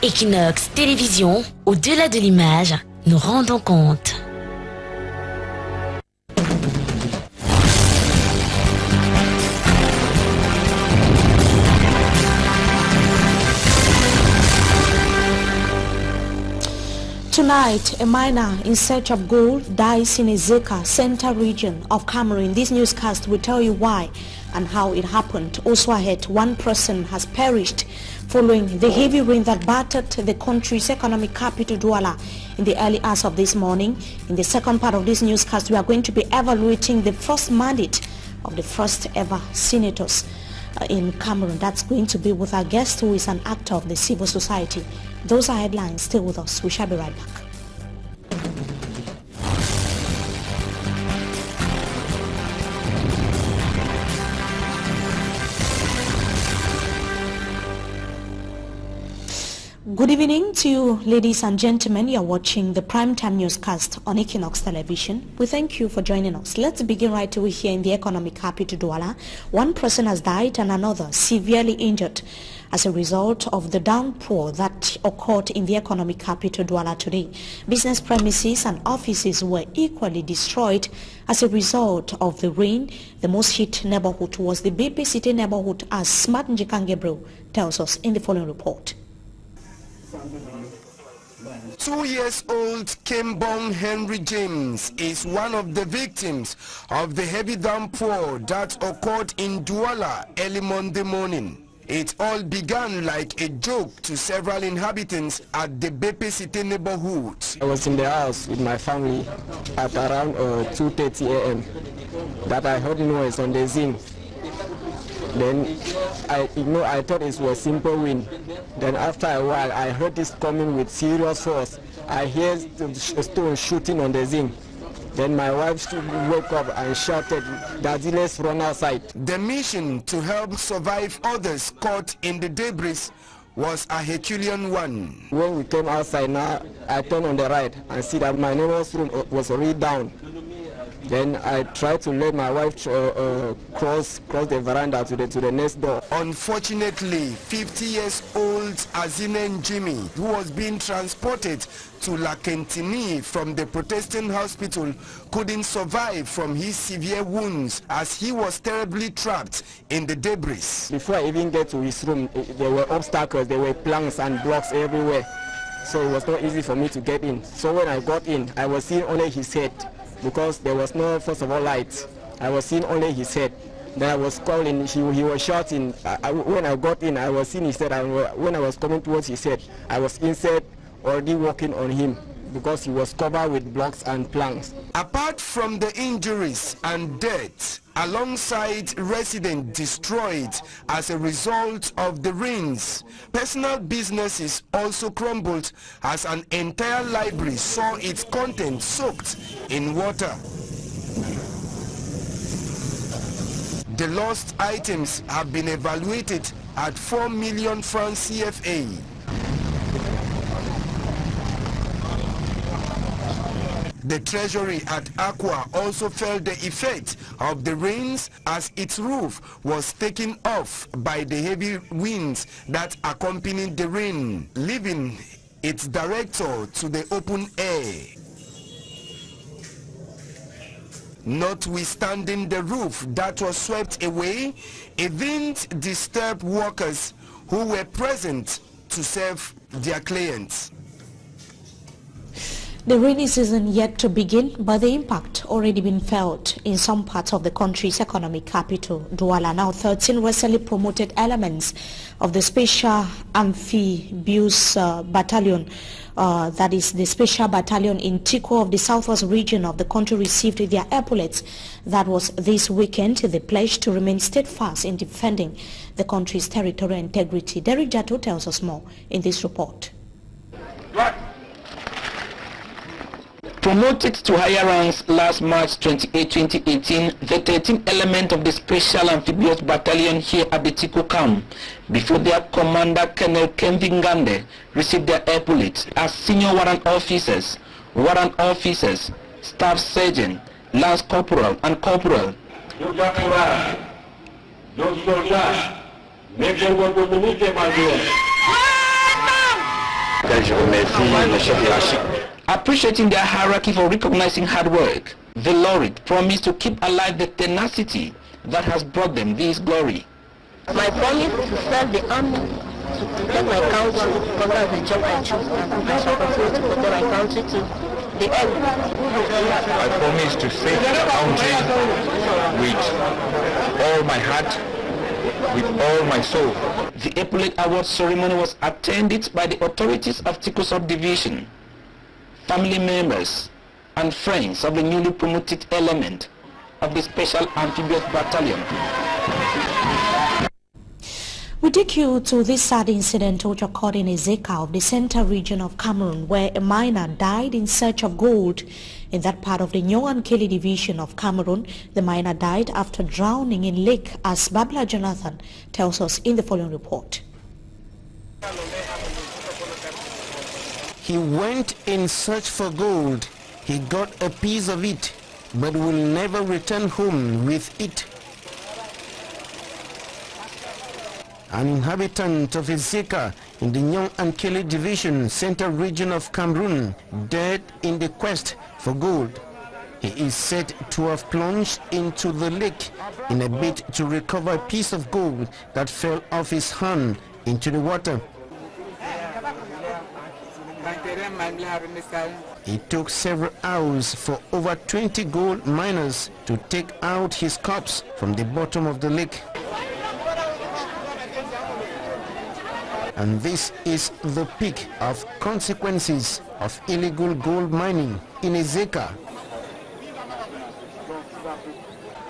Equinoxe Télévision, au-delà de l'image, nous rendons compte. Tonight, a miner in search of gold dies in Ezeka, center region of Cameroon. This newscast will tell you why and how it happened. Also ahead, one person has perished following the heavy rain that battered the country's economic capital, Douala, in the early hours of this morning. In the second part of this newscast, we are going to be evaluating the first mandate of the first ever senators in Cameroon. That's going to be with our guest, who is an actor of the civil society. Those are headlines. Stay with us. We shall be right back. Good evening to you, ladies and gentlemen. You are watching the primetime newscast on Equinoxe Television. We thank you for joining us. Let's begin right away here in the economic capital, Douala. One person has died and another severely injured as a result of the downpour that occurred in the economic capital, Douala, today. Business premises and offices were equally destroyed as a result of the rain. The most hit neighborhood was the BP City neighborhood, as Smart Njikangebro tells us in the following report. 2-year-old Kembong Henry James is one of the victims of the heavy downpour that occurred in Douala early Monday morning. It all began like a joke to several inhabitants at the BP City neighborhood. I was in the house with my family at around 2:30 a.m. that I heard noise on the zinc. Then I thought it was simple wind. Then after a while, I heard this coming with serious force. I hear the stone shooting on the zinc. Then my wife woke up and shouted, "Daddy, let's run outside." The mission to help survive others caught in the debris was a Herculean one. When we came outside now, I turned on the right and see that my neighbor's room was already down. Then I tried to let my wife cross the veranda to the next door. Unfortunately, 50-year-old Azine Jimmy, who was being transported to La Kentini from the protesting hospital, couldn't survive from his severe wounds as he was terribly trapped in the debris. Before I even get to his room, there were obstacles, there were planks and blocks everywhere. So it was not easy for me to get in. So when I got in, I was seeing only his head, because there was no, first of all, light. I was seeing only his head. Then I was calling, he was shouting. When I got in, I was seeing his head. When I was coming towards his head, I was inside already walking on him, because he was covered with blocks and planks. Apart from the injuries and death, alongside residents destroyed as a result of the rains, personal businesses also crumbled as an entire library saw its contents soaked in water. The lost items have been evaluated at 4 million francs CFA. The treasury at Aqua also felt the effect of the rains as its roof was taken off by the heavy winds that accompanied the rain, leaving its director to the open air. Notwithstanding the roof that was swept away, it didn't disturb workers who were present to serve their clients. The rainy season yet to begin, but the impact already been felt in some parts of the country's economic capital, Douala. Now 13 recently promoted elements of the Special Amphibious Battalion, that is the Special Battalion in Tico of the southwest region of the country, received their epaulets. That was this weekend. They pledged to remain steadfast in defending the country's territorial integrity. Derek Jato tells us more in this report. Promoted to higher ranks last March 28, 2018, the 13 element of the Special Amphibious Battalion here at the Tico camp, before their commander Colonel Kevin Gande, received their epaulets as senior warrant officers, staff sergeant, lance corporal and corporal. lesquels je remercie le chef hiérarchique. Appreciating their hierarchy for recognizing hard work, the laureate promised to keep alive the tenacity that has brought them this glory. My promise is to serve the army, to protect my country, because that's the job I choose, and I shall continue to protect my country to the end. I promise to save the country with all my heart, with all my soul. The Epaulette Award ceremony was attended by the authorities of Tiku Subdivision, family members, and friends of the newly promoted element of the Special Amphibious Battalion. We take you to this sad incident which occurred in Ezeka of the Central region of Cameroon, where a miner died in search of gold in that part of the Nyon-Keli division of Cameroon. The miner died after drowning in lake, as Babla Jonathan tells us in the following report. He went in search for gold. He got a piece of it, but will never return home with it. An inhabitant of Ezeka in the Nyon-Keli division, Central region of Cameroon, dead in the quest for gold. He is said to have plunged into the lake in a bid to recover a piece of gold that fell off his hand into the water. It took several hours for over 20 gold miners to take out his corpse from the bottom of the lake. And this is the peak of consequences of illegal gold mining in Ezeka.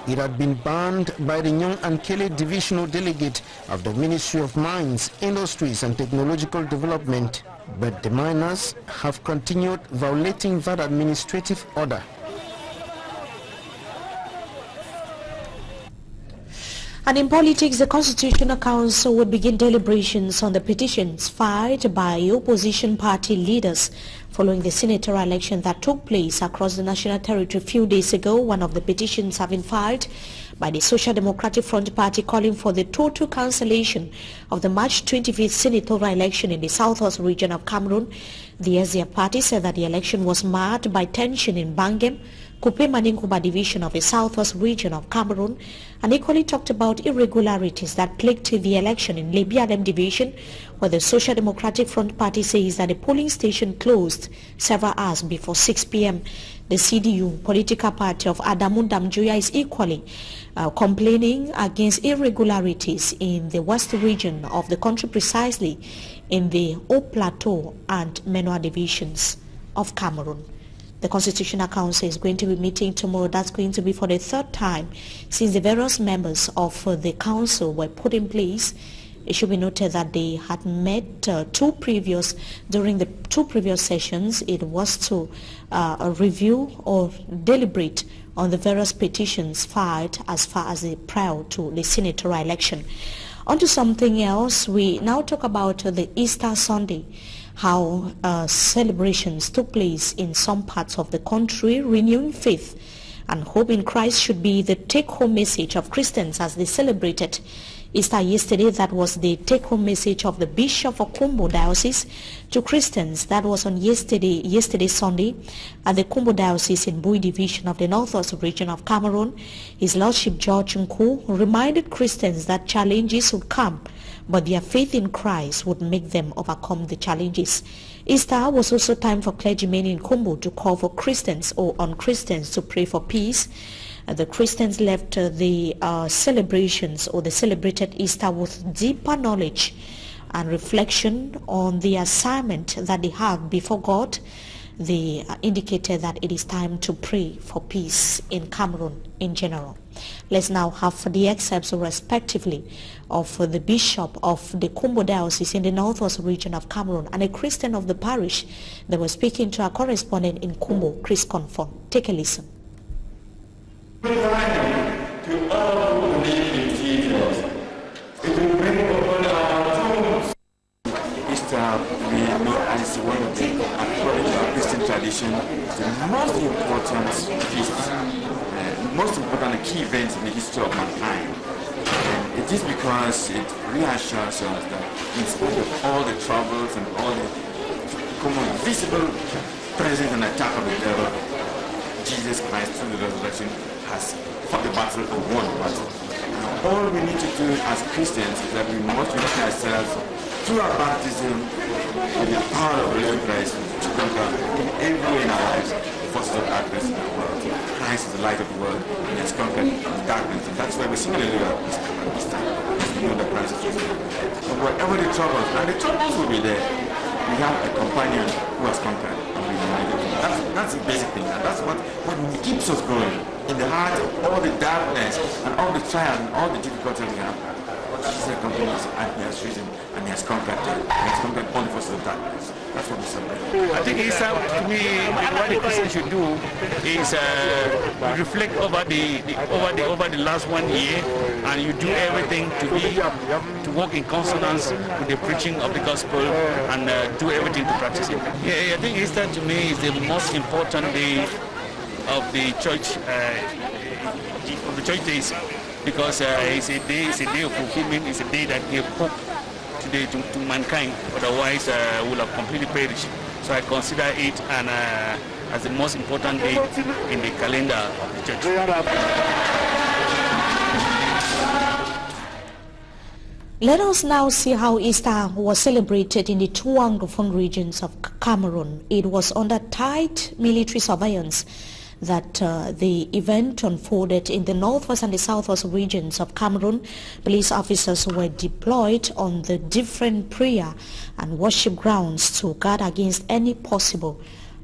It had been banned by the Nyon-Keli divisional delegate of the Ministry of Mines, Industries and Technological Development, but the miners have continued violating that administrative order. And in politics, the Constitutional Council will begin deliberations on the petitions filed by opposition party leaders following the senatorial election that took place across the national territory a few days ago. One of the petitions have been filed by the Social Democratic Front Party calling for the total cancellation of the March 25th senatorial election in the southwest region of Cameroon. The SDF party said that the election was marred by tension in Bangem, Kupe Maninkuba division of the southwest region of Cameroon, and equally talked about irregularities that plagued the election in Lebialem division, where the Social Democratic Front Party says that the polling station closed several hours before 6 p.m. The CDU political party of Adamu Damjoya is equally complaining against irregularities in the west region of the country, precisely in the Haut Plateau and Menoa divisions of Cameroon. The Constitutional Council is going to be meeting tomorrow. That's going to be for the third time since the various members of the council were put in place. It should be noted that they had met during the two previous sessions. It was to review or deliberate on the various petitions filed as far as the prior to the senatorial election. On to something else, we now talk about the Easter Sunday, how celebrations took place in some parts of the country. Renewing faith and hope in Christ should be the take-home message of Christians as they celebrated Easter yesterday. That was the take-home message of the Bishop of Kumbo Diocese to Christians. That was on yesterday Sunday at the Kumbo Diocese in Bui Division of the Northwest region of Cameroon. His Lordship George Nku reminded Christians that challenges would come, but their faith in Christ would make them overcome the challenges. Easter was also time for clergymen in Kumbo to call for Christians or un-Christians to pray for peace. The Christians left the celebrations or the celebrated Easter with deeper knowledge and reflection on the assignment that they have before God. They indicated that it is time to pray for peace in Cameroon in general. Let's now have the excerpts respectively of the Bishop of the Kumbo Diocese in the Northwest region of Cameroon and a Christian of the parish. They were speaking to our correspondent in Kumbo, Chris Confon. Take a listen. To all who believe in Jesus, it will bring upon our tombs. Easter, we know as one of the, according to our Christian tradition, the most important feast, most important key events in the history of mankind. And it is because it reassures us that in spite of all the troubles and all the become a visible presence and attack of the devil, Jesus Christ through the resurrection has fought the battle and won the battle. Now, all we need to do as Christians is that we must unite ourselves through our baptism with the power of the living Christ to conquer in every way in our lives the forces of darkness in the world. Christ is the light of the world, and it's conquered the darkness. And that's why we sing hallelujah this time. We know that Christ is risen. But whatever the troubles, and the troubles will be there, we have a companion who has conquered and we united. That's the basic thing. And that's what keeps us going. In the heart of all the darkness and all the trials and all the difficulties we have, Jesus accompanies and he has risen and he has conquered them. He has conquered all the forces of darkness. That's what we celebrate. I think it's to me what the Christian should do is reflect over the last 1 year, and you do everything to work in consonance with the preaching of the gospel and do everything to practice it. Yeah, I think Easter to me is the most important day of the church days, because it's a day of fulfillment. It's a day that gives hope today to mankind, otherwise will have completely perished. So I consider it as the most important day in the calendar of the church. Let us now see how Easter was celebrated in the two Anglophone regions of Cameroon. It was under tight military surveillance that the event unfolded in the northwest and the southwest regions of Cameroon. Police officers were deployed on the different prayer and worship grounds to guard against any possible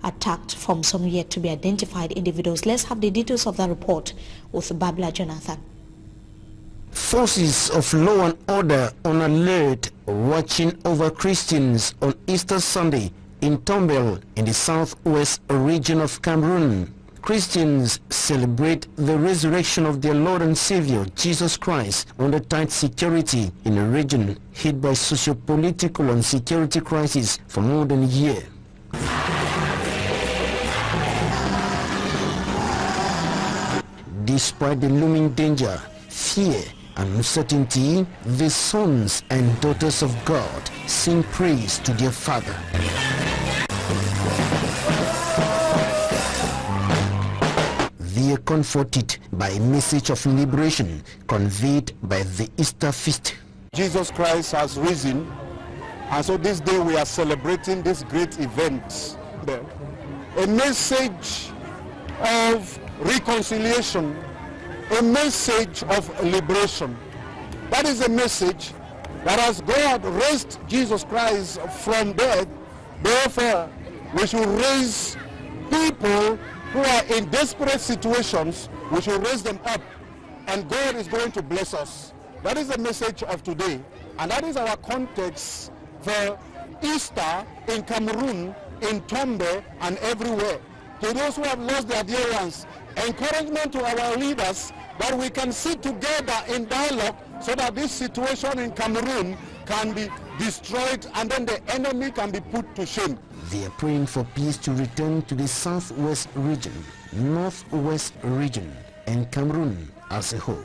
attack from some yet to be identified individuals. Let's have the details of that report with Babla Jonathan. Forces of law and order on alert watching over Christians on Easter Sunday in Tombel in the southwest region of Cameroon. Christians celebrate the resurrection of their Lord and Savior, Jesus Christ, under tight security in a region hit by socio-political and security crisis for more than a year. Despite the looming danger, fear, and uncertainty, the sons and daughters of God sing praise to their Father. They are comforted by a message of liberation conveyed by the Easter feast. Jesus Christ has risen, and so this day we are celebrating this great event. A message of reconciliation, a message of liberation. That is a message that as God raised Jesus Christ from death, therefore we should raise people who are in desperate situations, we should raise them up, and God is going to bless us. That is the message of today, and that is our context for Easter in Cameroon, in Tombe, and everywhere. To those who have lost their dear ones, encouragement to our leaders that we can sit together in dialogue so that this situation in Cameroon can be destroyed and then the enemy can be put to shame. They are praying for peace to return to the southwest region, northwest region, and Cameroon as a whole.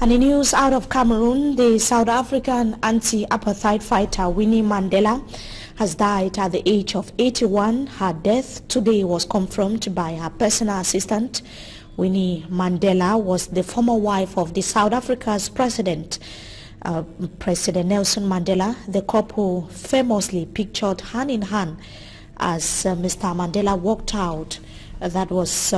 And in news out of Cameroon, the South African anti-apartheid fighter Winnie Mandela has died at the age of 81. Her death today was confirmed by her personal assistant. Winnie Mandela was the former wife of the South Africa's President Nelson Mandela. The couple famously pictured hand in hand as Mr. Mandela walked out. That was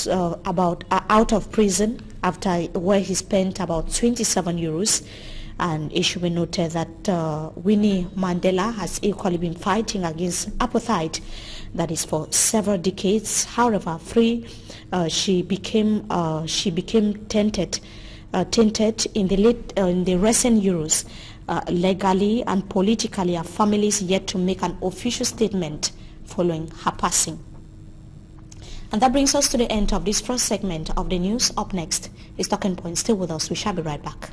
out of prison after where he spent about 27 euros. And it should be noted that Winnie Mandela has equally been fighting against apartheid, that is for several decades. However, she became tainted in the recent years, legally and politically. Her family is yet to make an official statement following her passing. And that brings us to the end of this first segment of the news. Up next is Talking Point. Stay with us. We shall be right back.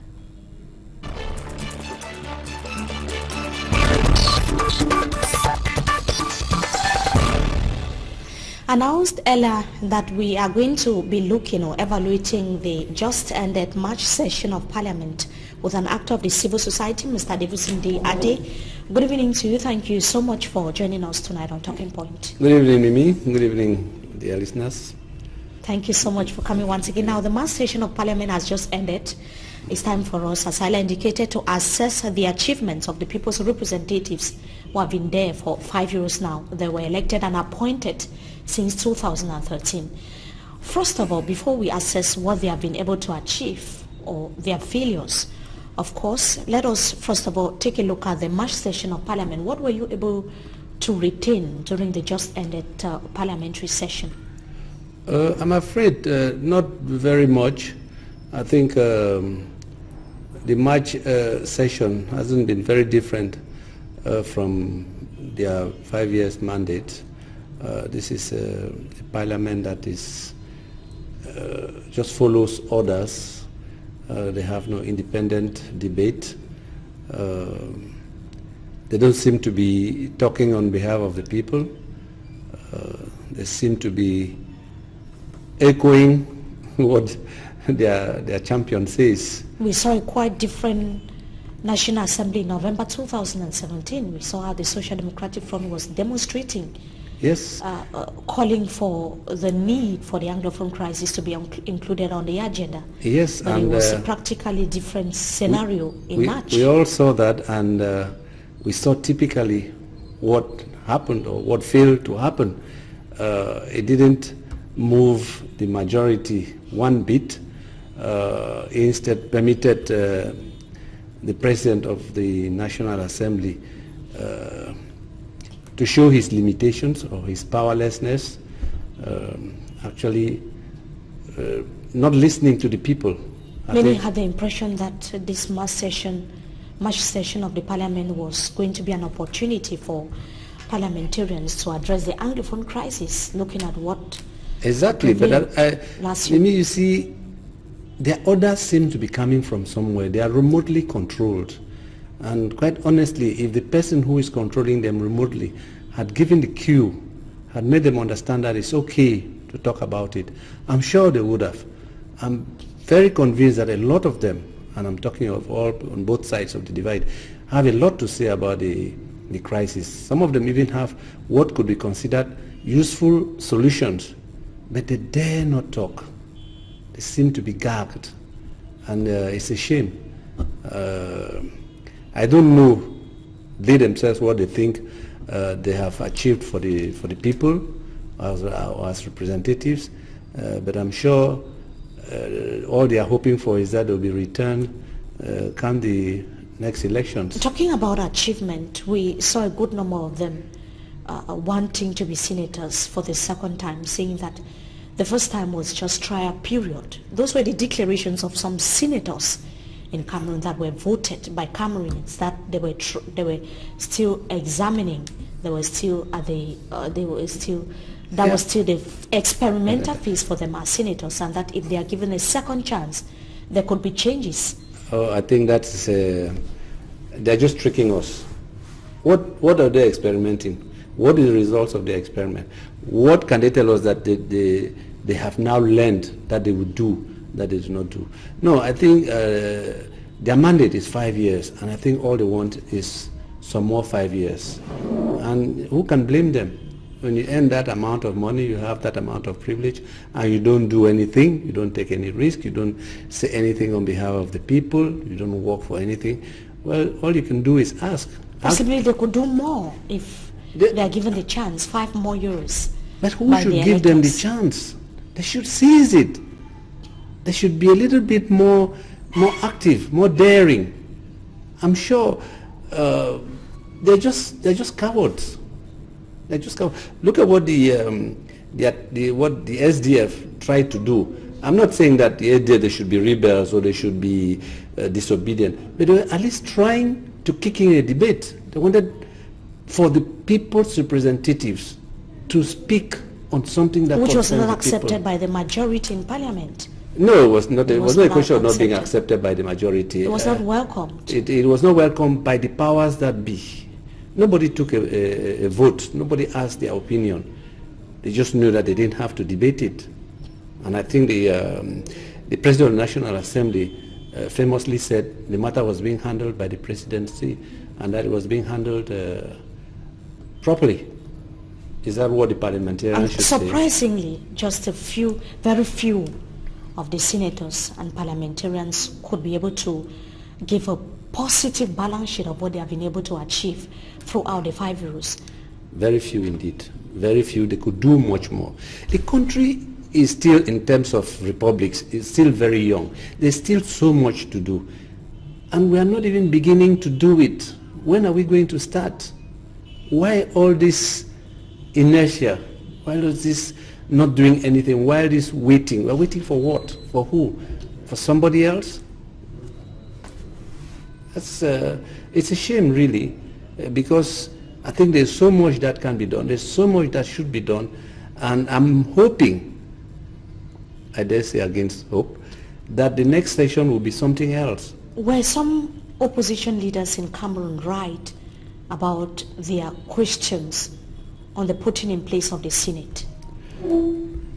Announced earlier that we are going to be looking or evaluating the just ended March session of Parliament with an actor of the civil society, Mr. Davidson D. Ade, Good evening to you. Thank you so much for joining us tonight on Talking Point. Good evening, Mimi. Good evening, dear listeners. Thank you so much for coming once again. Now, the mass session of Parliament has just ended. It's time for us, as I indicated, to assess the achievements of the people's representatives who have been there for 5 years now. They were elected and appointed since 2013. First of all, before we assess what they have been able to achieve or their failures, of course, let us first of all take a look at the March session of Parliament. What were you able to retain during the just ended parliamentary session? I'm afraid not very much. I think the March session hasn't been very different from their 5 years mandate. This is a parliament that is just follows orders. They have no independent debate. They don't seem to be talking on behalf of the people. They seem to be echoing what their champion says. We saw a quite different National Assembly in November 2017. We saw how the Social Democratic Front was demonstrating, yes, calling for the need for the Anglophone crisis to be included on the agenda. Yes, but and it was a practically different scenario in March. We all saw that, and we saw typically what happened or what failed to happen. It didn't move the majority one bit. Instead permitted the President of the National Assembly to show his limitations or his powerlessness, actually not listening to the people. Many had the impression that this March session of the Parliament was going to be an opportunity for parliamentarians to address the Anglophone crisis, looking at what exactly, but last year. You see, their orders seem to be coming from somewhere. They are remotely controlled. And quite honestly, if the person who is controlling them remotely had given the cue, had made them understand that it's okay to talk about it, I'm sure they would have. I'm very convinced that a lot of them, and I'm talking of all on both sides of the divide, have a lot to say about the crisis. Some of them even have what could be considered useful solutions, but they dare not talk. They seem to be gagged, and it's a shame. I don't know they themselves what they think they have achieved for the people as representatives, but I'm sure all they are hoping for is that they'll be returned come the next elections. Talking about achievement, we saw a good number of them wanting to be senators for the second time, saying that the first time was just trial period. Those were the declarations of some senators in Cameroon that were voted by Cameroonians, that they were still examining. They were still at the was still the experimental phase for them as senators, and that if they are given a second chance, there could be changes. Oh, I think that's they're just tricking us. What are they experimenting? What is the results of the experiment? What can they tell us that they have now learned that they would do that they do not do? No, I think their mandate is 5 years, and I think all they want is some more 5 years. And who can blame them? When you earn that amount of money, you have that amount of privilege, and you don't do anything, you don't take any risk, you don't say anything on behalf of the people, you don't work for anything. Well, all you can do is ask. Possibly they could do more if they are given the chance, 5 more years. But who should give them the chance? They should seize it. They should be a little bit more active, more daring. I'm sure they're just cowards. They're just cowards. Look at what the SDF tried to do. I'm not saying that the SDF they should be rebels or they should be disobedient, but they were at least trying to kick in a debate. They wanted for the people's representatives to speak on something that which was not the accepted people. by the majority in Parliament. No, it was not. It was not a question of not being accepted by the majority. It was not welcomed. It was not welcomed by the powers that be. Nobody took a vote. Nobody asked their opinion. They just knew that they didn't have to debate it. And I think the President of the National Assembly famously said the matter was being handled by the presidency and that it was being handled properly. Is that what the parliamentarians should say? Surprisingly, just a few, very few of the senators and parliamentarians could be able to give a positive balance sheet of what they have been able to achieve throughout the 5 years. Very few indeed. Very few. They could do much more. The country is still, in terms of republics, is still very young. There's still so much to do. And we are not even beginning to do it. When are we going to start? Why all this inertia? Why is this not doing anything? Why is this waiting? We're waiting for what? For who? For somebody else? It's a shame, really, because I think there's so much that can be done. There's so much that should be done. And I'm hoping, I dare say against hope, that the next session will be something else. Were some opposition leaders in Cameroon right about their questions on the putting in place of the Senate?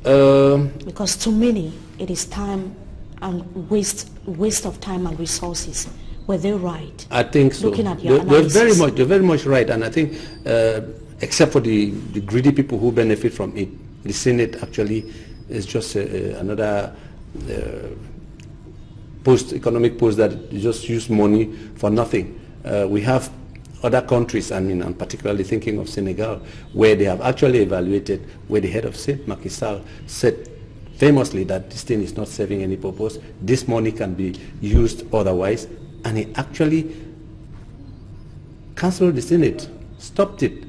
Because to many, it is time and waste of time and resources. Were they right? I think so. Looking at your analysis. They're very much right, and I think, except for the greedy people who benefit from it, the Senate actually is just another economic post that just use money for nothing. We have other countries, I mean, I'm particularly thinking of Senegal, where they have actually evaluated, where the head of state, Macky Sall, said famously that this thing is not serving any purpose. This money can be used otherwise. And he actually cancelled the Senate, stopped it,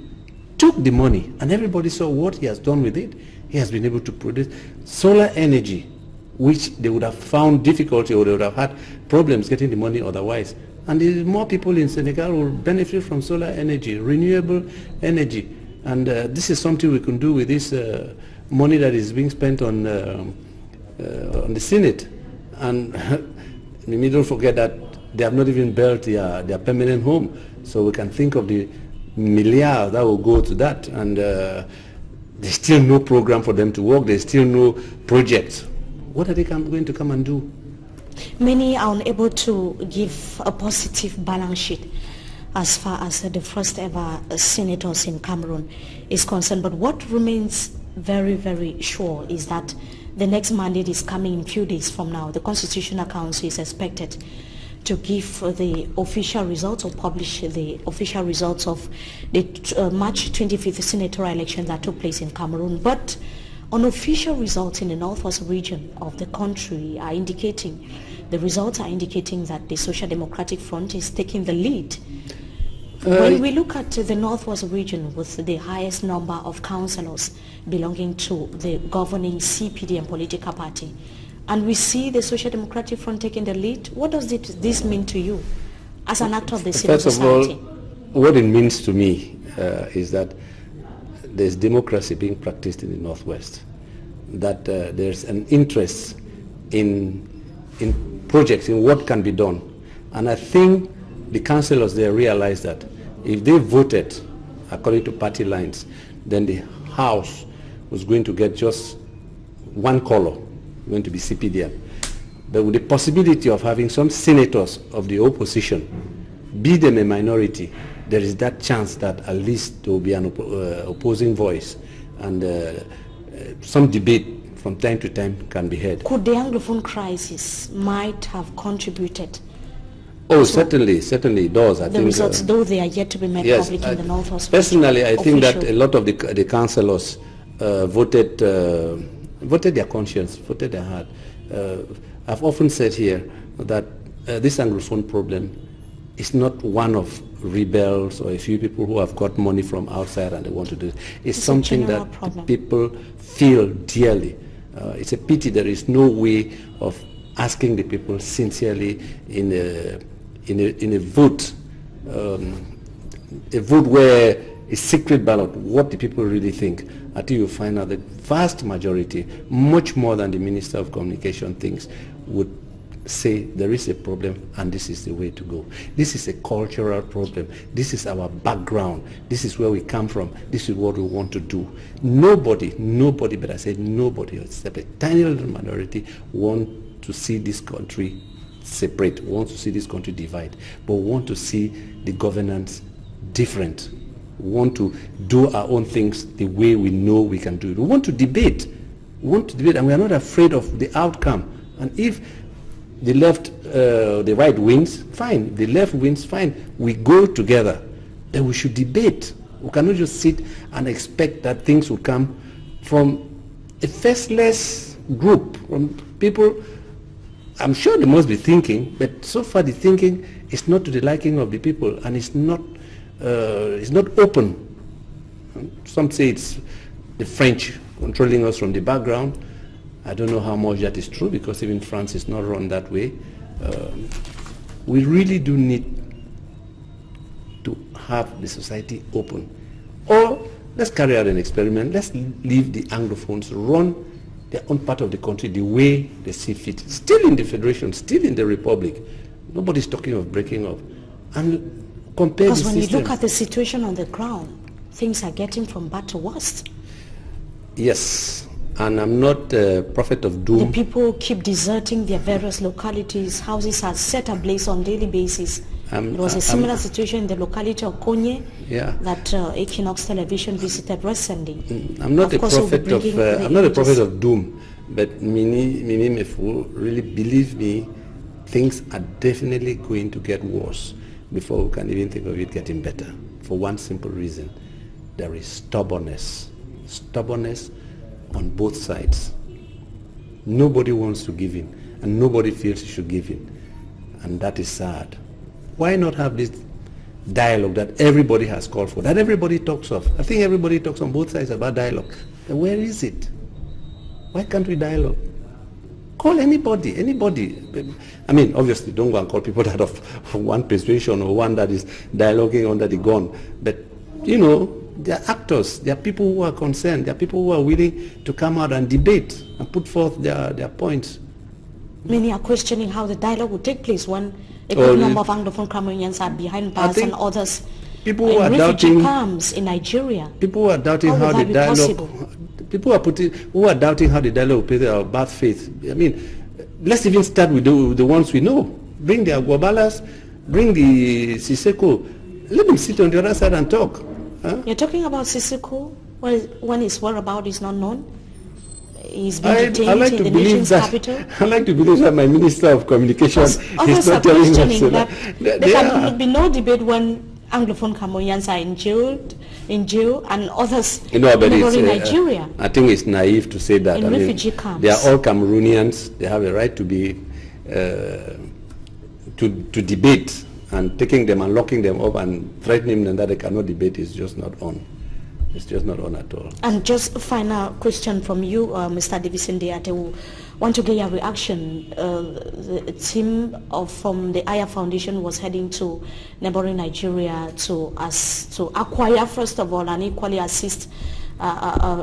took the money, and everybody saw what he has done with it. He has been able to produce solar energy, which they would have found difficulty, or they would have had problems getting the money otherwise. And more people in Senegal will benefit from solar energy, renewable energy. And this is something we can do with this money that is being spent on the Senate. And don't forget that they have not even built their permanent home. So we can think of the milliards that will go to that. And there's still no program for them to work. There's still no projects. What are they going to come and do? Many are unable to give a positive balance sheet as far as the first ever senators in Cameroon is concerned. But what remains very, very sure is that the next mandate is coming in a few days from now. The Constitutional Council is expected to give the official results or publish the official results of the March 25th senatorial election that took place in Cameroon. But unofficial results in the northwest region of the country are indicating, the results are indicating that the Social Democratic Front is taking the lead. When we look at the northwest region with the highest number of councillors belonging to the governing CPD and political party, and we see the Social Democratic Front taking the lead, what does this mean to you as an actor of the civil society? First of all, what it means to me is that there's democracy being practiced in the Northwest, that there's an interest in projects, in what can be done. And I think the councillors there realize that if they voted according to party lines, then the House was going to get just one color, going to be CPDM. But with the possibility of having some senators of the opposition, be them a minority, there is that chance that at least there will be an opposing voice, and some debate from time to time can be heard. Could the Anglophone crisis might have contributed? Oh, certainly it does. I think results, though they are yet to be made public in the Northwest. Personally, I think that a lot of the councillors voted their conscience, voted their heart. I've often said here that this Anglophone problem is not one of rebels or a few people who have got money from outside and they want to do it. It's something that people feel dearly. It's a pity there is no way of asking the people sincerely in a vote, where a secret ballot, what the people really think. Until you find out the vast majority, much more than the Minister of Communication thinks, would say there is a problem and this is the way to go. This is a cultural problem. This is our background. This is where we come from. This is what we want to do. Nobody, but I said nobody, except a tiny little minority, want to see this country separate. We want to see this country divide. But we want to see the governance different. We want to do our own things the way we know we can do it. We want to debate. We want to debate, and we are not afraid of the outcome. And if the left, the right wins, fine. The left wins, fine. We go together. Then we should debate. We cannot just sit and expect that things will come from a faceless group, from people. I'm sure they must be thinking, but so far the thinking is not to the liking of the people, and it's not open. Some say it's the French controlling us from the background. I don't know how much that is true, because even France is not run that way. We really do need to have the society open. Or let's carry out an experiment. Let's leave the Anglophones run their own part of the country the way they see fit. Still in the Federation, still in the Republic. Nobody's talking of breaking up. And compare the system. Because when you look at the situation on the ground, things are getting from bad to worse. Yes, and I'm not a prophet of doom. The people keep deserting their various localities. Houses are set ablaze on a daily basis. There was a similar situation in the locality of Konye that Equinoxe television visited recently. I'm not a prophet of doom, but Mini Mefu, really believe me, things are definitely going to get worse before we can even think of it getting better. For one simple reason, there is stubbornness on both sides. Nobody wants to give in, and nobody feels he should give in, and that is sad. Why not have this dialogue that everybody has called for, that everybody talks of? I think everybody talks on both sides about dialogue. And where is it? Why can't we dialogue? Call anybody. I mean, obviously, don't go and call people that of one persuasion or one that is dialoguing under the gun. But, you know, they are actors. They are people who are concerned. They are people who are willing to come out and debate and put forth their points. Many are questioning how the dialogue will take place when a good number of Anglophone Cameroonians are behind bars and others people who are doubting camps in Nigeria. People who are doubting how the dialogue. People who are doubting how the dialogue will play their bad faith. I mean, let's even start with the ones we know. Bring the Aguabalas, bring the Siseko. Let them sit on the other side and talk. Huh? You're talking about Siseko when his whereabouts is not known. He's been detained in the nation's capital. I like to believe that my Minister of Communication is not telling us that there can be no debate when Anglophone Cameroonians are in jail and others in Nigeria. I think it's naive to say that. In refugee camps. They are all Cameroonians. They have a right to be to debate, and taking them and locking them up and threatening them that they cannot debate is just not on. It's just not on at all. And just a final question from you, Mr. Davison Deate. We want to get your reaction. The team from the Aya Foundation was heading to neighboring Nigeria to acquire, first of all, and equally assist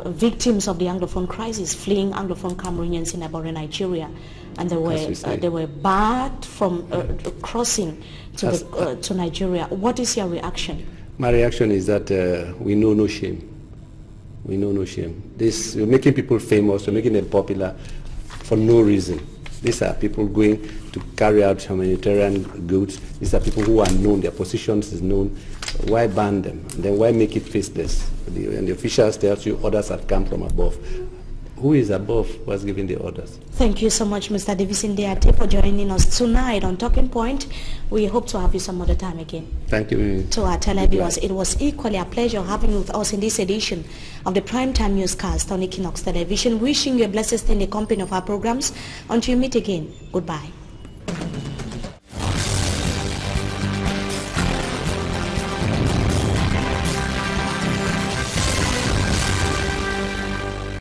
victims of the Anglophone crisis, fleeing Anglophone Cameroonians in neighboring Nigeria. And they were barred from crossing to Nigeria. What is your reaction? My reaction is that we know no shame. We know no shame. We're making people famous, we're making them popular for no reason. These are people going to carry out humanitarian goods. These are people who are known, their positions is known. Why ban them? And then why make it faceless? And the officials tell you orders have come from above. Who is above was giving the orders? Thank you so much, Mr. Davison Deate, for joining us tonight on Talking Point. We hope to have you some other time again. Thank you. To our televiewers, it was equally a pleasure having you with us in this edition of the Primetime Newscast on Equinoxe Television. Wishing you a blessed stay in the company of our programs. Until you meet again, goodbye.